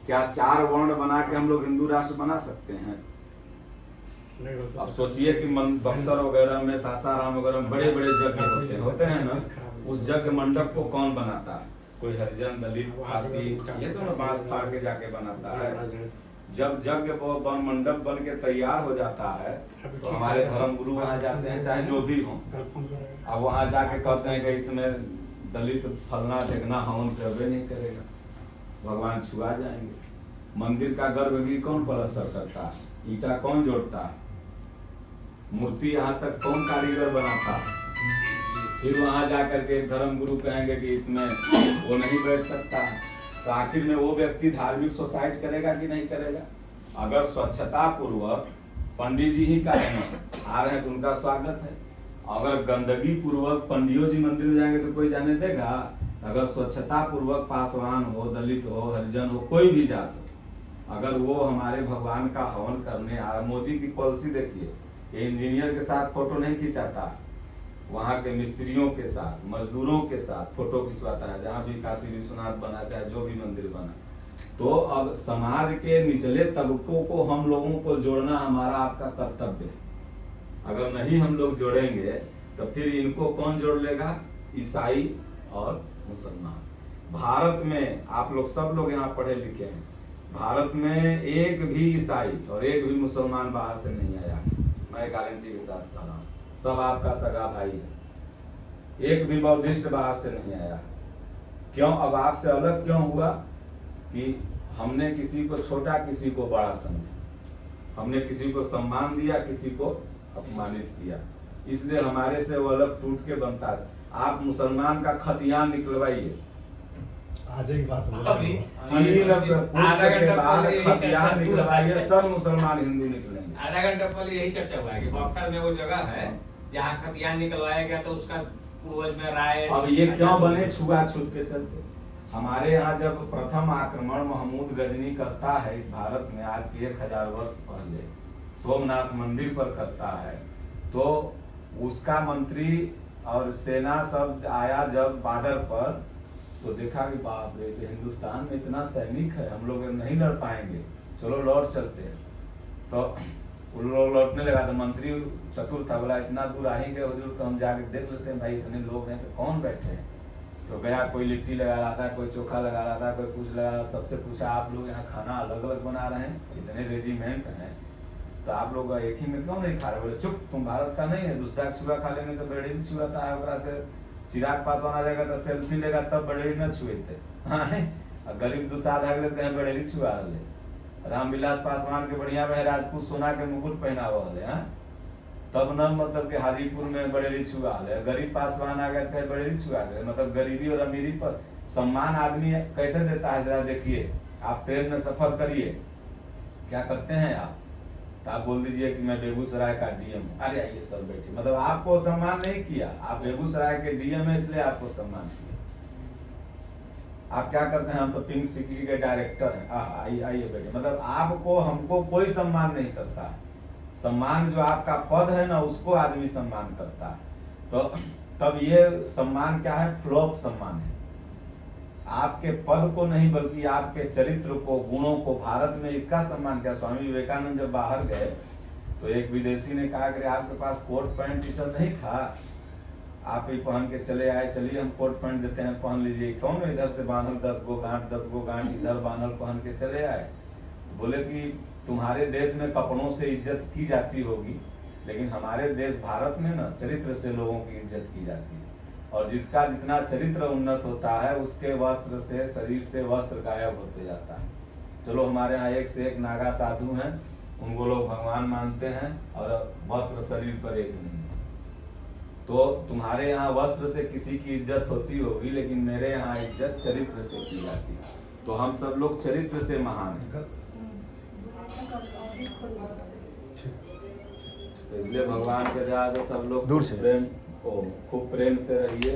क्या 4 वर्ण बना के हम लोग हिंदू राष्ट्र बना सकते हैं? अब सोचिए कि बक्सर वगैरह में, सासाराम वगैरह में बड़े बड़े यज्ञ होते हैं ना, उस यज्ञ मंडप को कौन बनाता है? कोई हरिजन, दलित, फांसी, ये सब बांस फाड़ के जाके बनाता है। जब यज्ञ वन मंडप बन के तैयार हो जाता है तो हमारे धर्म गुरु वहां जाते हैं, चाहे जो भी हो। अब वहां जाके कहते हैं कि इसमें दलित फलना ढेकना हवन करवे नहीं करेगा, भगवान छुआ जाएंगे। मंदिर का गर्भगृह कौन पलस्तर करता है? ईटा कौन जोड़ता है? मूर्ति यहाँ तक कौन कारीगर बनाता है? फिर वहां जाकर के धर्म गुरु कहेंगे कि इसमें वो नहीं बैठ सकता है। तो आखिर में वो व्यक्ति धार्मिक सोसाइट करेगा कि नहीं करेगा? अगर स्वच्छता पूर्वक पंडित जी ही आ रहे हैं तो उनका स्वागत है। अगर गंदगी पूर्वक पंडियों जी मंदिर में जाएंगे तो कोई जाने देगा? अगर स्वच्छता पूर्वक पासवान हो, दलित हो, हरिजन हो, कोई भी जात हो, अगर वो हमारे भगवान का हवन करने आ, मोदी की पॉलिसी देखिए, इंजीनियर के साथ फोटो नहीं खिंचाता, वहाँ के मिस्त्रियों के साथ, मजदूरों के साथ फोटो खिंचवाता है। जहाँ भी काशी विश्वनाथ बना, चाहे जो भी मंदिर बना। तो अब समाज के निचले तबकों को हम लोगों को जोड़ना हमारा आपका कर्तव्य है। अगर नहीं हम लोग जोड़ेंगे तो फिर इनको कौन जोड़ लेगा? ईसाई और मुसलमान। भारत में आप लोग सब लोग यहाँ पढ़े लिखे हैं, भारत में एक भी ईसाई और एक भी मुसलमान बाहर से नहीं आया। मैं गारंटी के साथ कह रहा हूँ, सब आपका सगा भाई है। एक भी बौद्धिस्ट बाहर से नहीं आया। क्यों? अब आपसे अलग क्यों हुआ कि हमने किसी को छोटा, किसी को बड़ा समझा, हमने किसी को सम्मान दिया, किसी को अपमानित किया, इसलिए हमारे से वो अलग टूट के बनता है। आप मुसलमान का खतियान निकलवाइए, आज ही बात खतियान निकलवाइए, सब मुसलमान हिंदू निकलेंगे। आधा घंटा पहले यही चर्चा हुआ है कि बक्सर में वो जगह है जहाँ खतियान निकलवाया गया, तो उसका पूर्वज में राय। अब ये क्यों बने? छुआछूत के चलते। हमारे यहाँ जब प्रथम आक्रमण महमूद गजनी करता है इस भारत में, आज के 1000 वर्ष पहले सोमनाथ मंदिर पर करता है, तो उसका मंत्री और सेना सब आया जब बॉर्डर पर, तो देखा कि बाप रे, तो हिंदुस्तान में इतना सैनिक है, हम लोग नहीं लड़ पाएंगे, चलो लौट चलते हैं। तो उन लोग लौटने लगा तो मंत्री चतुर था, बोला इतना दूर आएंगे हुजूर तो हम जाके देख लेते हैं भाई, इतने लोग हैं तो कौन बैठे हैं। तो गया, कोई लिट्टी लगा रहा था, कोई चोखा लगा रहा था, कोई कुछ लगा रहा था। सबसे पूछा आप लोग यहाँ खाना अलग अलग बना रहे हैं, इतने रेजिमेंट हैं, तो आप लोग एक ही में क्यों नहीं खा रहे? बोले चुप, तुम भारत का नहीं है, दूसरा छुआ खा लेंगे तो बड़े भी छुआता है, ओकरा से चिराग पासवान आ जाएगा तो सेल्फी लेगा तब बड़े न छुएते। गरीब दुसाध आ गए तो बड़े ही छुआ रहे। रामविलास पासवान के बढ़िया में राजपूत सोना के मुकुट पहना हुआ है, तब न मतलब के हाजीपुर में बड़ेली छुआ है। गरीब पासवान आ गए थे, बड़ेली छुआ गए। मतलब गरीबी और अमीरी पर सम्मान आदमी कैसे देता है, जरा देखिए। आप ट्रेन में सफर करिए, क्या करते हैं आप? तो आप बोल दीजिए कि मैं बेगूसराय का डीएम हूँ, अरे आइए सर बैठिए। मतलब आपको सम्मान नहीं किया, आप बेगूसराय के डीएम है इसलिए आपको सम्मान किया। आप क्या करते हैं? हम तो पिंक सिटी के डायरेक्टर हैं, आइए बैठिए। मतलब आपको हमको कोई सम्मान नहीं करता है। सम्मान जो आपका पद है ना, उसको आदमी सम्मान करता है। तो तब ये सम्मान क्या है? फ्लॉप सम्मान है। आपके पद को नहीं बल्कि आपके चरित्र को, गुणों को। भारत में इसका सम्मान क्या? स्वामी विवेकानंद जब बाहर गए तो एक विदेशी ने कहा कि आपके पास कोट पैंट टी शर्ट नहीं था, आप ही पहन के चले आए, चलिए हम कोट पैंट देते हैं, पहन लीजिए। कौन इधर से बांधल 10 गो गांठ इधर बांधल पहन के चले आए। बोले कि तुम्हारे देश में कपड़ों से इज्जत की जाती होगी, लेकिन हमारे देश भारत में ना चरित्र से लोगों की इज्जत की जाती है। और जिसका जितना चरित्र उन्नत होता है उसके वस्त्र से, शरीर से वस्त्र गायब होते जाता है। चलो हमारे यहाँ एक से एक नागा साधु हैं, उनको लोग भगवान मानते हैं, और वस्त्र शरीर पर एक नहीं। तो तुम्हारे यहाँ वस्त्र से किसी की इज्जत होती होगी, लेकिन मेरे यहाँ इज्जत चरित्र से की जाती है। तो हम सब लोग चरित्र से महान हैं। तो इसलिए भगवान के दया से सब लोग दूर से प्रेम खूब प्रेम से रहिए।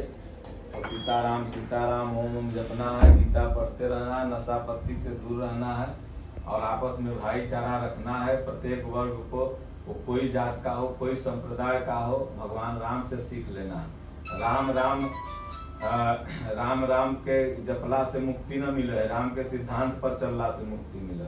और सीताराम सीताराम ओम ओम जपना है, गीता पढ़ते रहना है, नशा पत्ती से दूर रहना है, और आपस में भाईचारा रखना है। प्रत्येक वर्ग को, वो कोई जात का हो, कोई संप्रदाय का हो, भगवान राम से सीख लेना है। राम राम राम राम के जपला से मुक्ति न मिले, राम के सिद्धांत पर चलला से मुक्ति मिले।